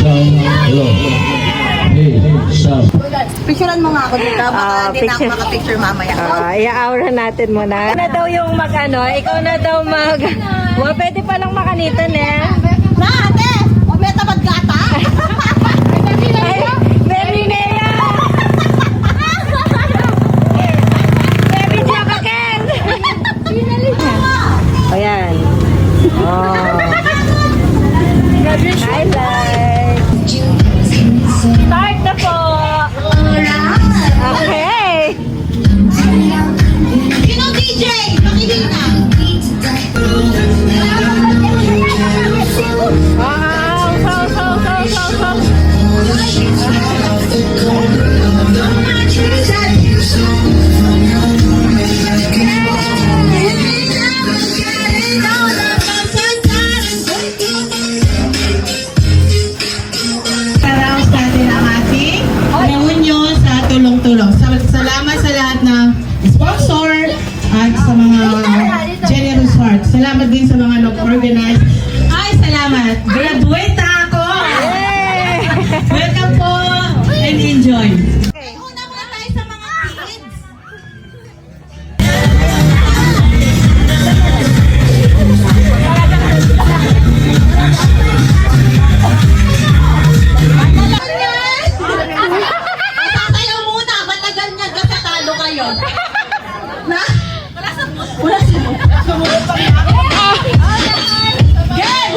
Hello. Hey, Sam. Picturean mo nga ako dito. Baka din ako makapicture mamaya. I-aura natin muna. Ikaw na daw yung ikaw na daw pwede palang makanitan eh. Na, ate! O, may tabad gata? Ay, Mary Nea! Baby Jakaken! Ayan. Oh. Highlight. Start na po! Okay! Sino DJ? Pakilina! Salamat sa lahat ng sponsor at sa mga generous heart. Salamat din sa mga nag-organize. Ay, salamat! Graduate na ako! Welcome po and enjoy! Una muna tayo sa mga kids. Sasayaw muna, matagal niya kasi talo kayo. Na? Wala sino. Sumunod pa rin ako. Game!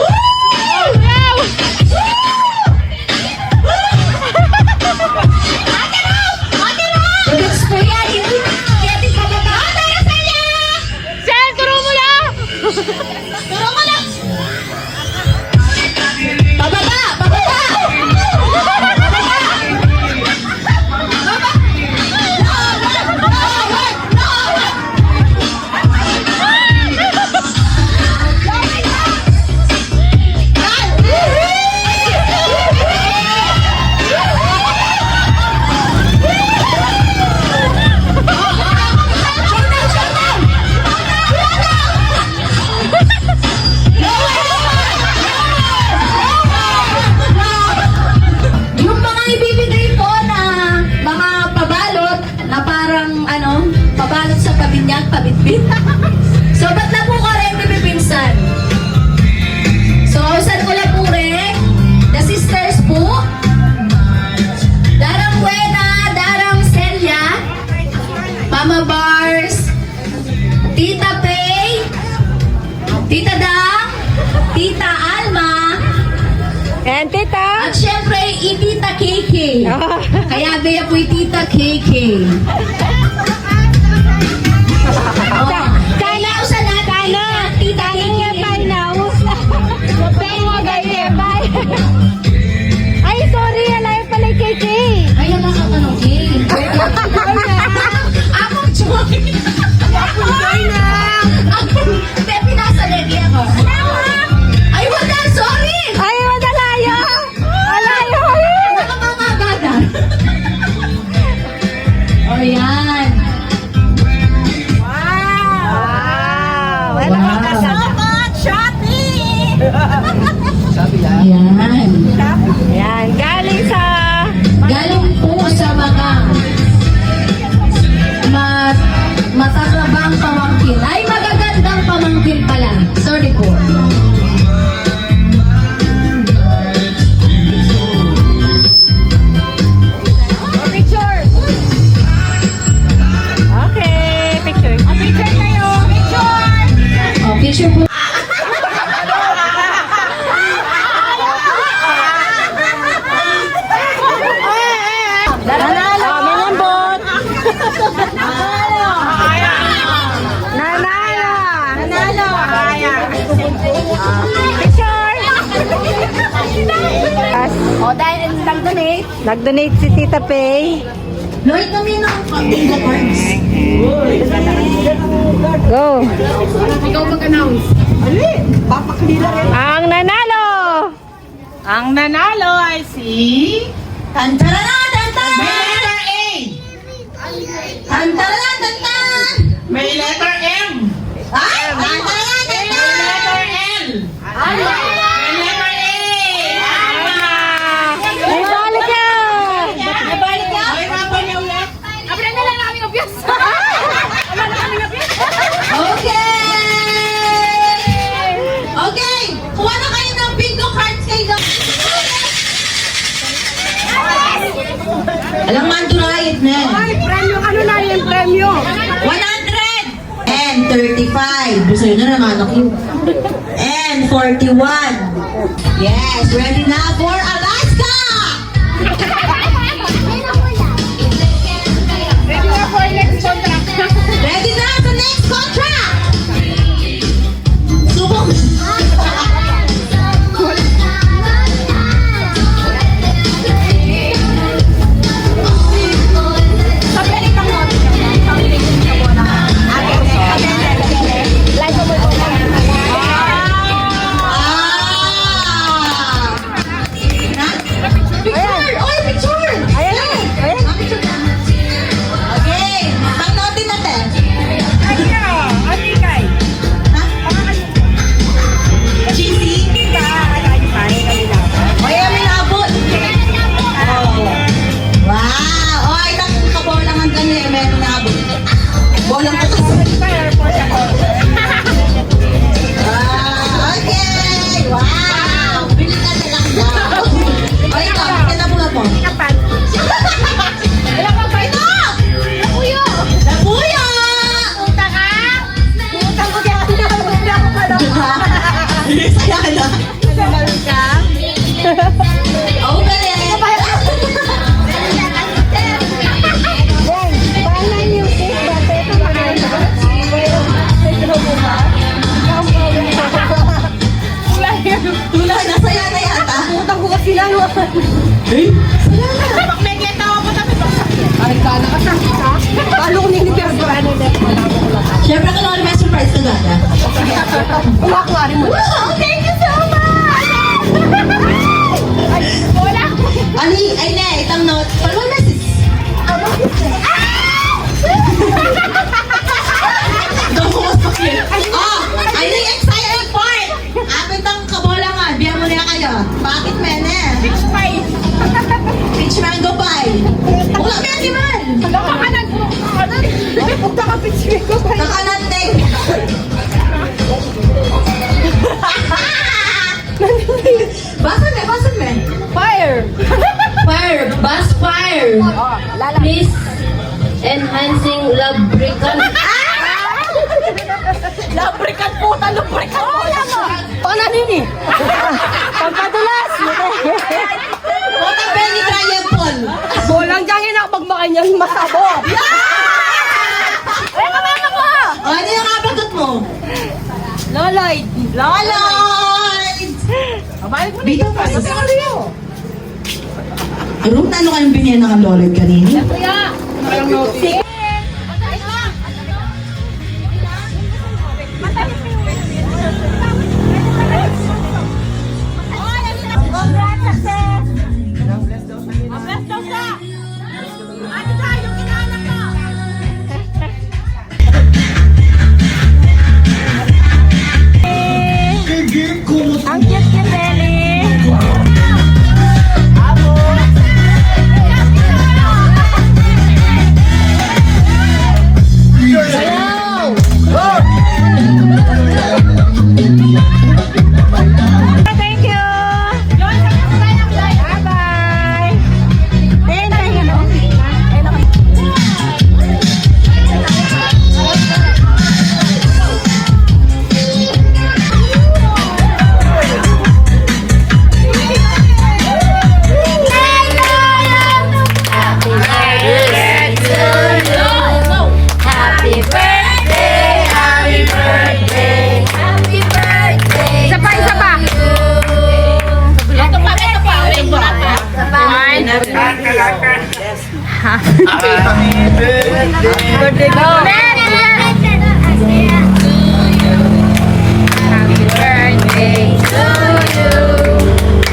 Pabitbit. So, ba't na po ka rin bibipinsan? So, saan ko lang po rin? The sisters po. Darang Buena, Darang Celia, Mama Bars, Tita Pay, Tita Dang, Tita Alma, and Tita? at syempre, Tita KK. Kaya kaya po Tita KK. Ay, sorry, alayo pala yung KK. Ay, yung mga katanongin. Ako, joke. Ako, joy na. Ako, hindi, pinasalegi ako. Ay, wala, sorry. Ay, madalayo. Alayo. Nakamangagada. O, yan. Wow. Ano Wow. ka kasama? Shopee! Ayan. Yan, galing sa... Galing po sa mga matatrabang pamangkin. Ay, magagandang pamangkin pala. Sorry po. Picture. Okay, picture. Picture kayo. Picture. Oh, picture po. Nanalo! Minambot! Nanalo! Nanalo! Picture! O, dahil nag-donate. Nag-donate si Tita Pay. Lloyd kami ng bingo cards. Go! Ikaw mag-announce. Ang nanalo! Ang nanalo ay si... Tantarana, tantan! May letter A! Tantarana, tantan! May letter M! Ay! Tantarana, May tantan! letter L! Ay! May letter A! Alma! 45. Sa'yo na naman ako. And 41. Yes, ready na for Alaska! Ready na sa next contract! Subok! Picture! Oy, picture! Ayan. Ayan. Okay, pag-notin natin. Cheesy? O, yan, may nabot. Oh. Wow! O, itang kabolangan kanina, meron nabot. Bolang ka kasi. Okay! Wow! Bili ka na lang daw. O, ikaw, kinabulat mo. Labuyo! Saya na. Oh, galing. Paano yung cake? Dati ito Tula na, saya na yata. Utang ko kasi lang. Paano kung ninipersohan ulit? Siyempre, kailangan may surprise ka gata. Umakwari mo. Wow, thank you so much! Ani, ay na, itang note. Palwa na sis. Gawos pa kayo. Oh, ay na yung exciting part. Apit ang kabolangan. Biyan mo na kayo. Bakit mene? Peach mango pie. Wala ba yan, Iman? Nakanan din. Basan me. Fire! Fire, bus fire. Please, enhancing lubricant. Lubricant puta, lubricant puta. Paano nini? Pampadulas! Wata Benny Triumphal. Bolang dyan yun ako magmakay niyang masabo. Ay, kamama ko! O, ano yung kapagot mo? Loloy! Loloy! Bida pa. Anong tano kayong binyan ng Loloy kanina? Sige! Ang cute Nelly! Thank you! Bye-bye! Happy birthday, happy birthday, happy birthday. Isa pa, isa pa. Ito pa. Birthday ko. Happy birthday to you.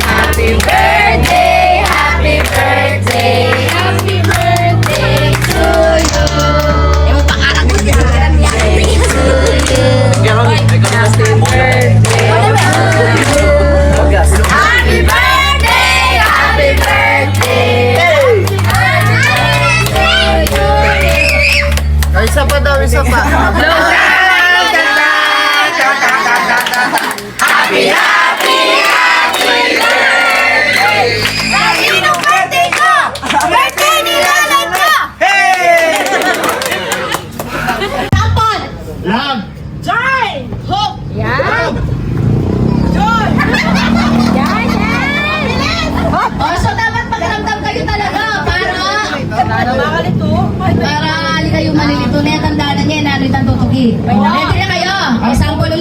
Happy birthday, happy birthday, happy birthday to you. Happy birthday to you. Happy birthday, happy birthday. Isa pa daw, isa pa. Happy, happy, happy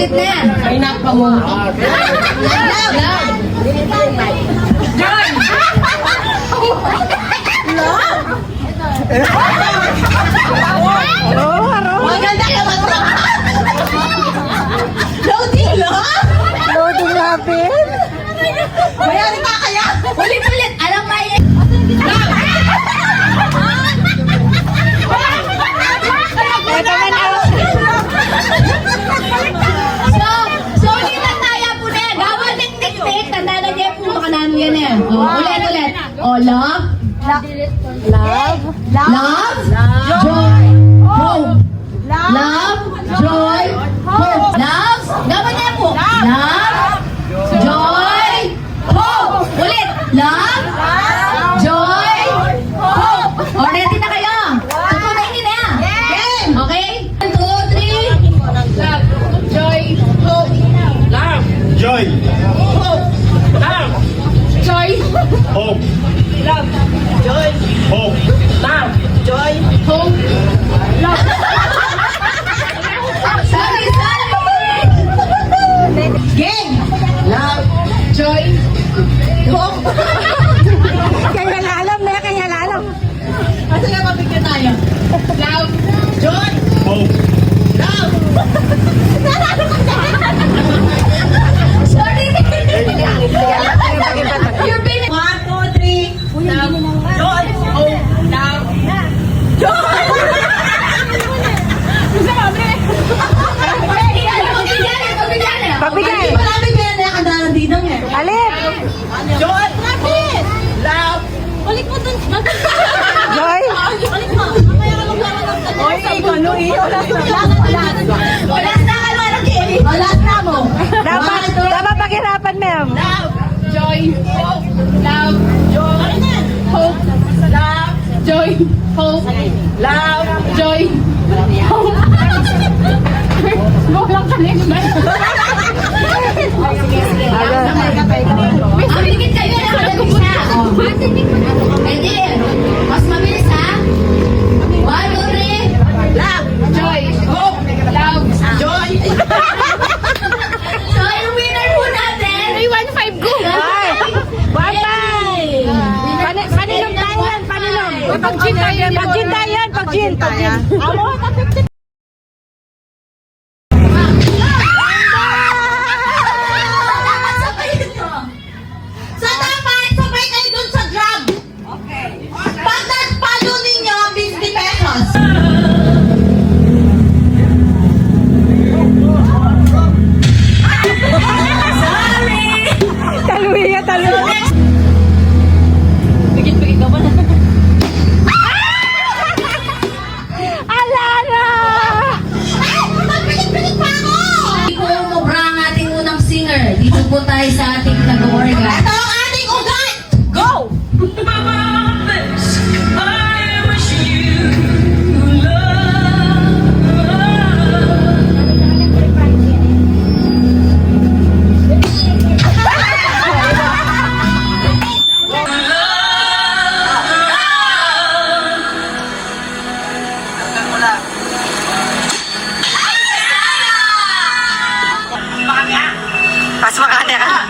Ulit na yan. Ay, nakamuha. Love. Joy. Maganda naman to. Loading lang? Loading natin. Mayari pa kaya? Ulit. Alam mo yan. Ito man ako. So, ulitan tayo po na. Gawin tik-tik-tik. Tanda na niya po. Makanano yan eh. Ulit. Love. Love. Love. Joy. Hope. Love. Joy. Hope. Love. Gawin niya po. Love. Joy. Hope. Ulit. Love. Joy. Hope. O, ready na kayo? Tutunayin niyo na. Game. Okay? 1, 2, 3. Love. Joy. Hope. Love. Joy. Hope. Love. Joy. Hope. Love. Joy. Hope. Love. Joy. Hope. Love. Sorry. Game. Love. Joy. Hope. Kaya alam na, kaya alam. Kasi nga mabigyan tayo. Love. Joy. Hope. Love. Sorry. You're being 1, 2, 3. Love. Joy. Hope. Love. Pagbigay. Marami kaya nakadalang dinang eh. Alin? Joy. Love. Balik mo dun. Joy? Balik mo. Mamaya ka magkakaroon. Oy, ano iyo? Olas na ka naman, Kelly. Olas na mo. Dapat paghirapan, ma'am. Love. Joy. Hope. Love. Joy. Hope. Love. Joy. Hope. Love. Joy. Hope. Walang kalimban. Miss, tumigit kayo na mabilis ha. Pwede. Mas mabilis ha. 1, 2, 3. Love. Joy. Hope. Love. Joy. So, yung winner po natin. 315 go. Ay! Bye-bye! Paninom tayo yan, paninom. Pag-gin tayo yan. Pag-gin tayo yan, pag-gin. Dapat sabayin mo. So dapat sabay kayo dun sa drum. Okay. Pag nagpalo ninyo, 50 pesos. Taluhin nga, taluhin. Ala na! Ay! Magpilit-pilit pa ako! Hindi po umubra ang ating unang singer. Dito po tayo sa ating nag-organ. Ito ang ating ugat! Go! Pas makanya ka.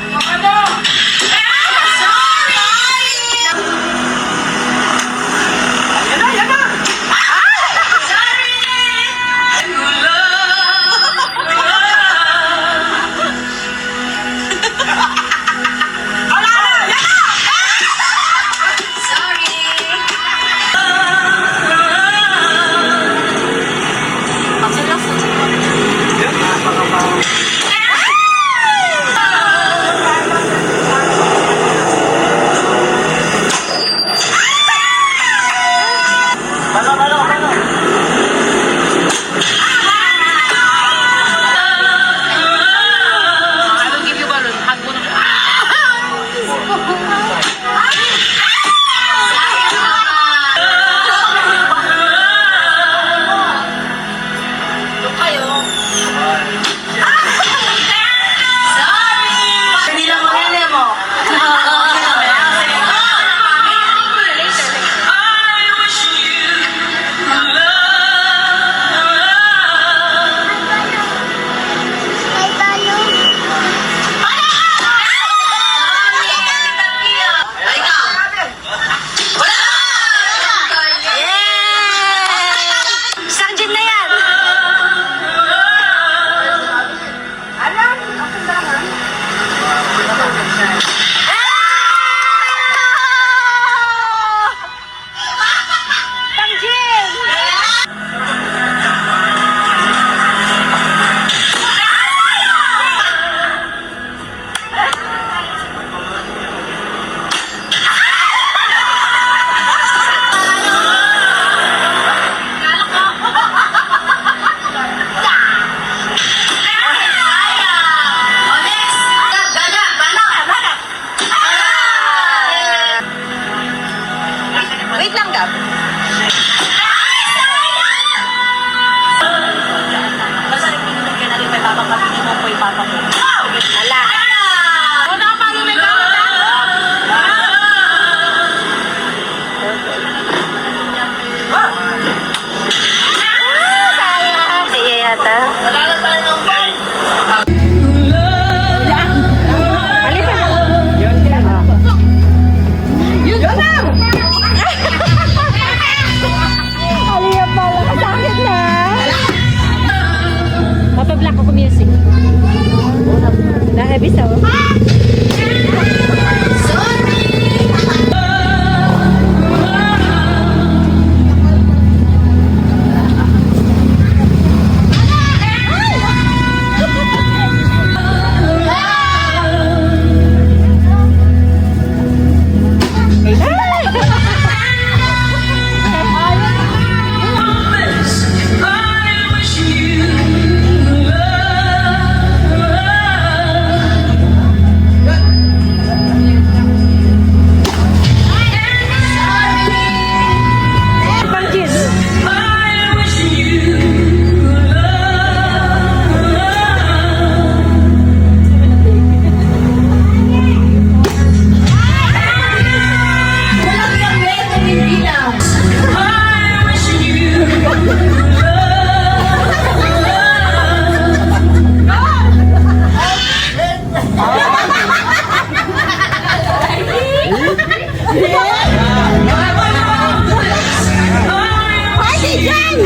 Party dyan!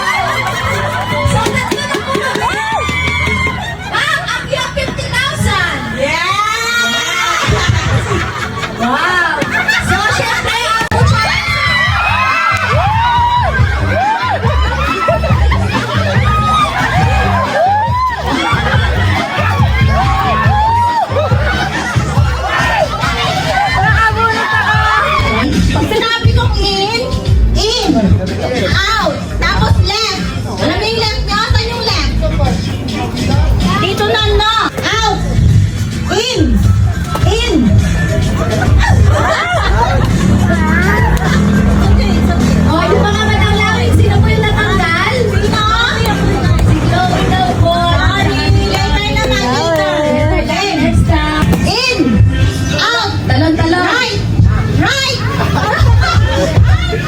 So, tatlo na po kami. Ma'am, ang iyong 50,000. Wow! So, syempre, Pag sinabi kong in, out, tapos left. Alam mo yung left nyo? Saan yung left? Dito na, no? Out, in. oh, yung mga madanglamin, sino po yung natanggal? Sino? Si Chloe daw po. Later naman, later. Okay, next time. In, out, Talon-talon. right.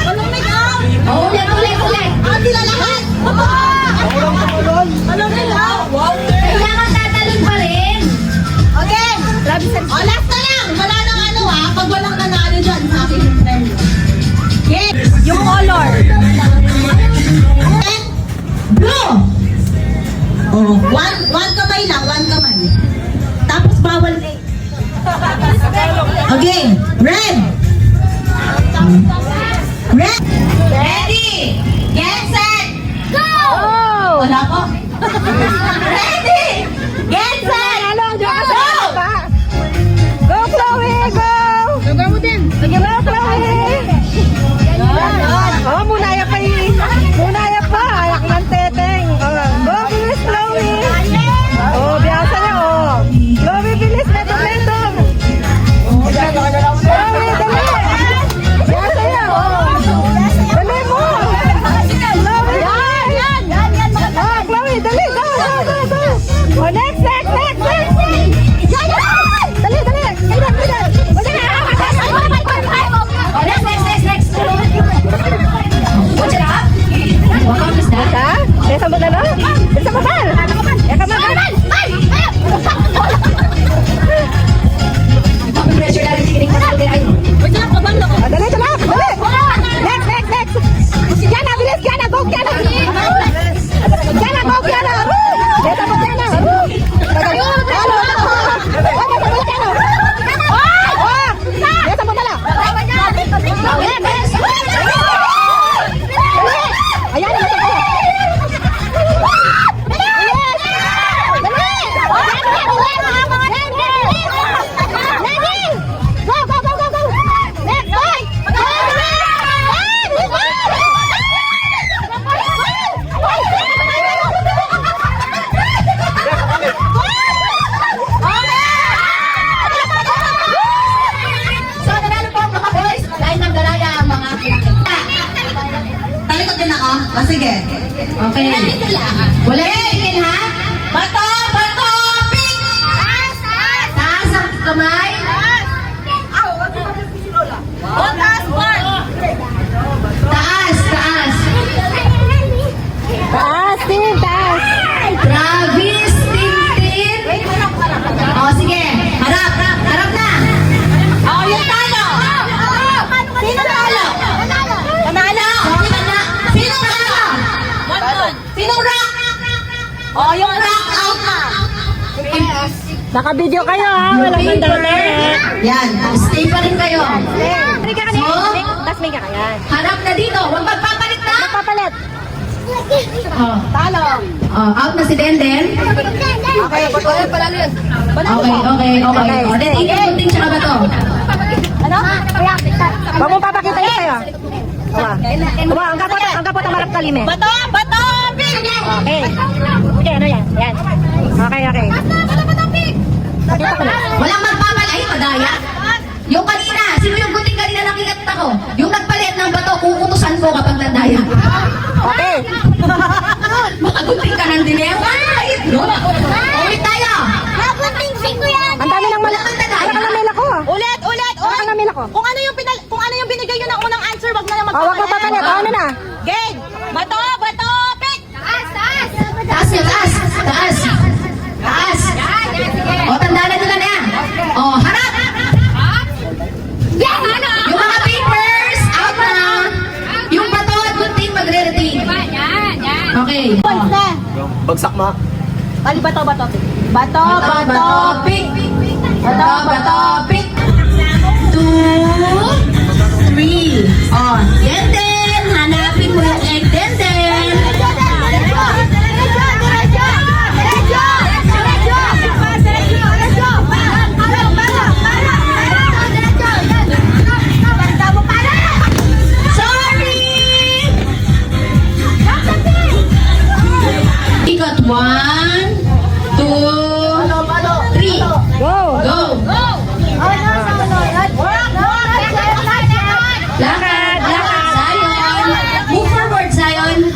Anong may out? Oh, ulit. Out sila lahat. Anong may out? Kailangan tatalon pa rin. Okay. O, last na lang. Wala nang ano ha. Pag walang nanalo dyan, sa akin yung premyo. Okay. Yung color. Red. Blue. Oh, one kamay lang. One kamay. Tapos bawal A. Okay. Red. Red. Ready. Get set. Go. Wala ko. Ready. Get set. Go. Go, Chloe! Go! Lugar mo din! Go, Chloe! Oh, munaya pa eh. Munaya pa. Ayak ng teteng. Oh, go, bilis, Chloe! Oh, biyasa niya, oh. Chloe, bilis, metong. Chloe, dali! Biyasa niya, oh. Dali mo! Chloe, oh, Chloe, dali, go! Oh, next! Dali! Oh, next. What's it up? What is that? Ha? Desa mo na, no? Desa mo, Bal! Eka, Bal! Pressure na rin tikinig pa natin. Ay, Oh, dali! Next! Kiana, bilis! Kiana, go, Kiana! Kiana, go, Kiana! Desa mo, Kiana! Desa mo pala! Ayan, ito pala! so, nanalo po mga boys. Dahil ng galaya ang mga pinakita. Talikod din ako. O, sige. Okay. Wala yung tingin, ha? Bato, pink! Taas ang kamay. Taas, bar! Taas. Taas, Tin! Taas! Travis, Tintin. Oh, sige. Harap na. Oh, yung talo! Sino talo? Panalo! Sino talo? Sinong rock? Oh, yung rock out na! Naka-video kayo, ha? Walang mandala. Yan. Stay pa rin kayo. May ka kanina. Tapos may ka kaya. Harap na dito. Huwag magpapalit na. Papalit. Oh. Talo! Oh, out na si Denden. Okay, palalo yun. Okay. Oh, then ikaw tsaka ba to? Ano? Huwag mong papakita yun sa'yo. Ang kapot ang marap kalime. Bato, pink! Okay. Okay, ano yan? Yan. Okay. Pakita ko na. Walang magpapalit. Ay, madaya. Yung kanina, sino yung gunting kanina nakikita ko? Yung nagpalit ng bato, uutusan ko kapag nadaya. Okay. Makagunting ka ng dinew. Ay, no. Ulit tayo. Ang dami ng mala. Para ka namila ko. Ulit! Para ka namila ko. Kung ano yung binigay yun ng unang answer, wag na lang Huwag mo papalit. Ano na? Game! Bato, pick! Okay. Bagsak ma. Bali, bato, bato. Bato, bato, pick. Bato, bato, pick. 2, 3. Oh, Denden, hanapin mo yung egg, Denden. Sorry! Ikot, 1, 2, 3. Go! Go! Lakad, lakad. Zion. Move forward, Zion.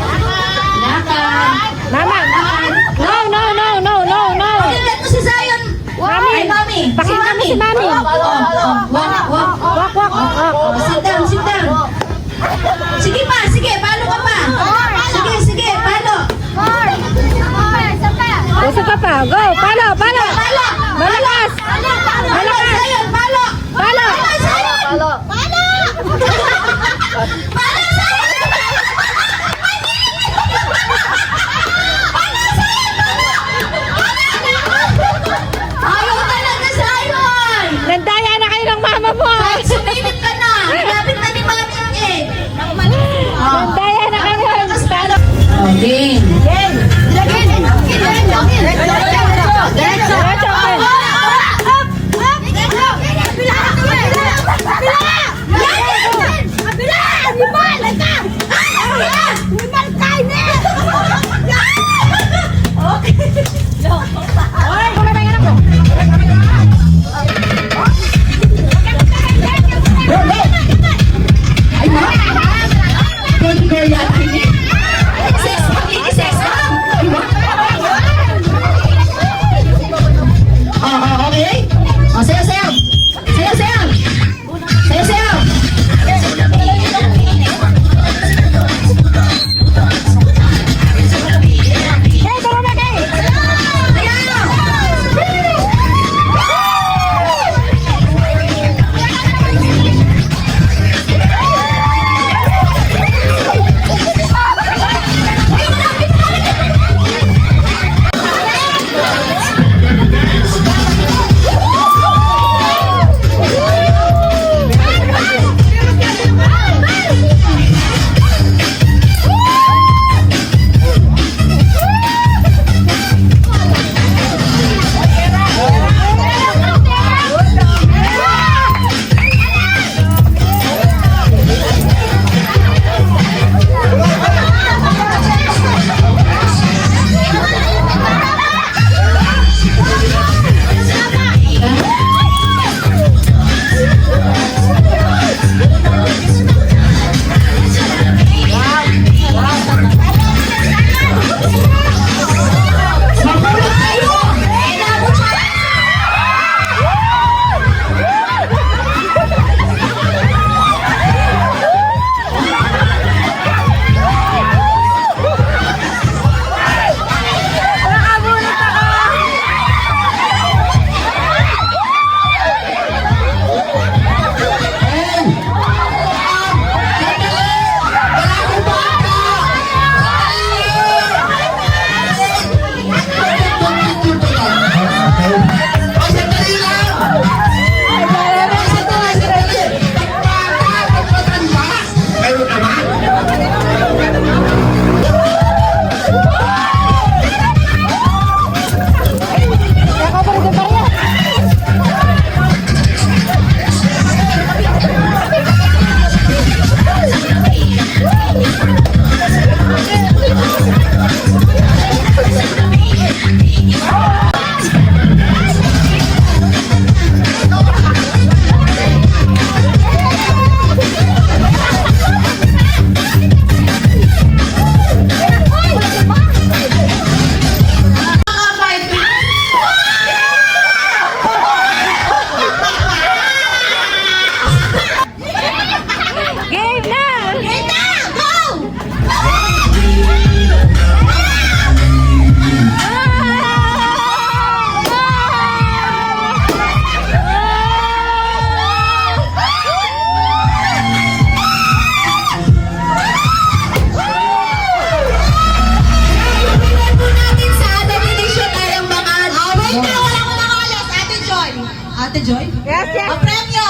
Ate Joy? Yes, yes. Ang premyo!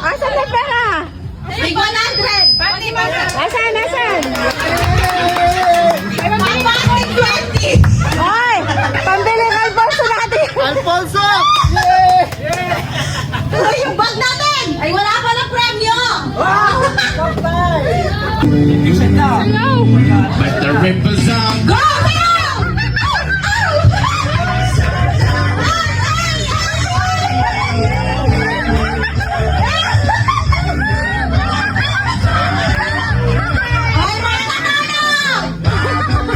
Asan na pera? May 100! Asan, asan? Ang pangit 20! Hoy! Pambili ng Alfonso natin! Alfonso! Pero yung bag natin ay wala pa ng premyo! Let the ripples out. Go! Kayo! Ay, mga nanalo!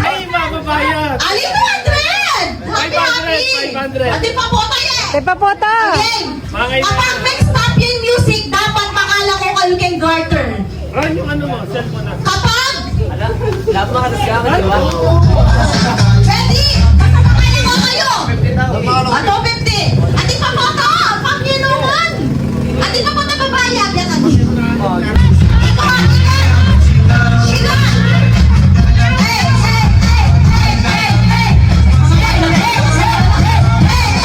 Ay, mababayad! Ali 100! Happy, happy! 500. Ate pa po tayo! Tepa po to! Again, Mga kaibigan. kapag nag-stop yung music, dapat makala ko kayo kay Garter. Ron, yung ano mo, cellphone na. Kapag, Lahat makatasyakan, di ba? ready, kasabakayan ko kayo. Ato 50. Ati pa po to, pangyanuhan. Ati pa po nababayag. Yan, ati. Ikaw, ati ka. Sila. Hey, hey, hey, hey, hey, hey. Hey, hey, hey, hey, hey,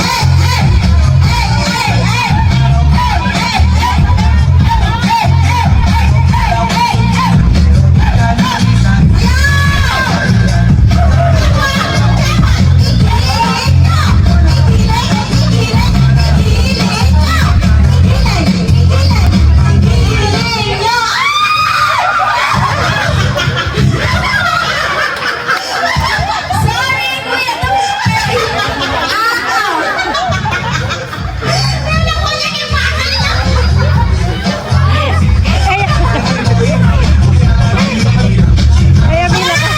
hey, hey, hey, hey. Ay, abila ka.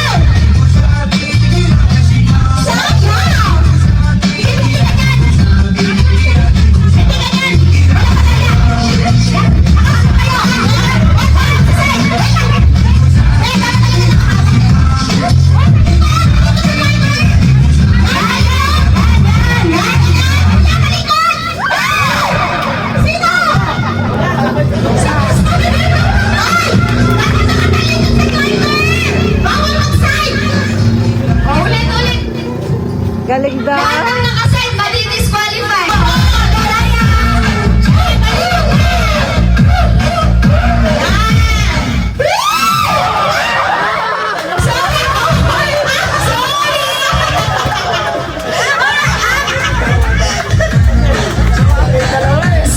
Ulit. Galing daw. Lahat ng nakaside, madi-disqualify.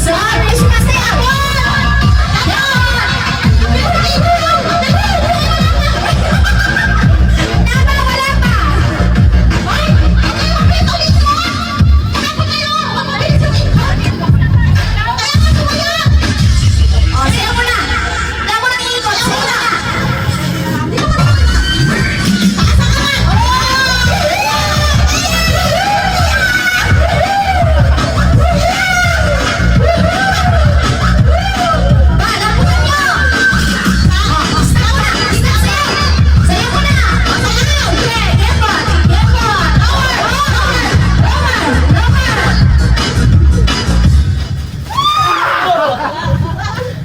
Sorry, kasi ako! Tama, wala pa! Ay! Ano yung ulit mo? Ano pa kayo? Mabilis yung kaya nga tumaya! O, sayo mo na! Wala mo nang iikot! Sayo na!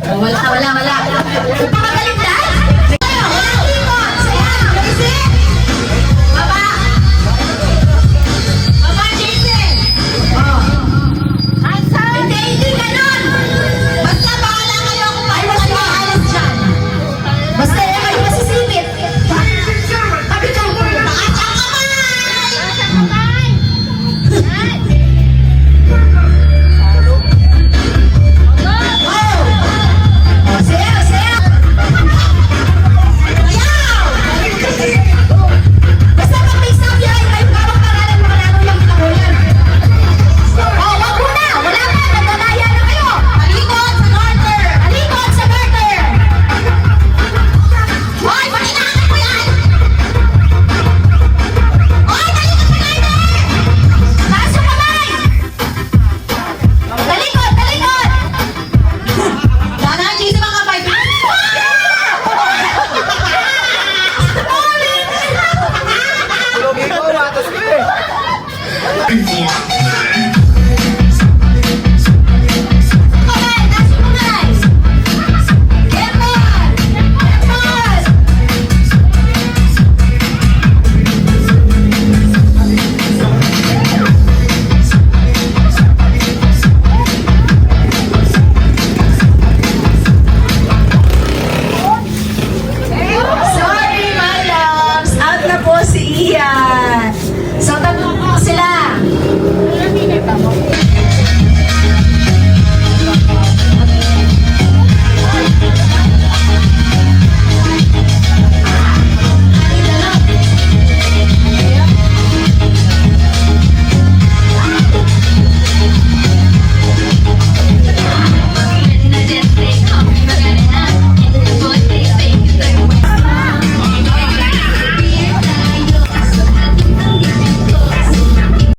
Wala. Pagkagaling dahil? Wala ikot! Sayan! Jason! Baba! Baba, Jason! Oh. Hindi ganon! Basta bahala kayo kung paano kayo aalis dyan. Basta kayo masisipit. Sabi ko, taas ang kamay! Oh, sayo! Ayaw! Basta pag may sabi ay may bawang paralan mga nangulang kitabulan. Oh, wag muna! Wala pa! Magdadaya na kayo! Alikot sa garter! Hoy! Pakinakan mo yan! Hoy! Talikot sa garter! Taas yung kamay! Talikot! Dana, Jason, mga kapay. Tulogin ko, matas ko eh.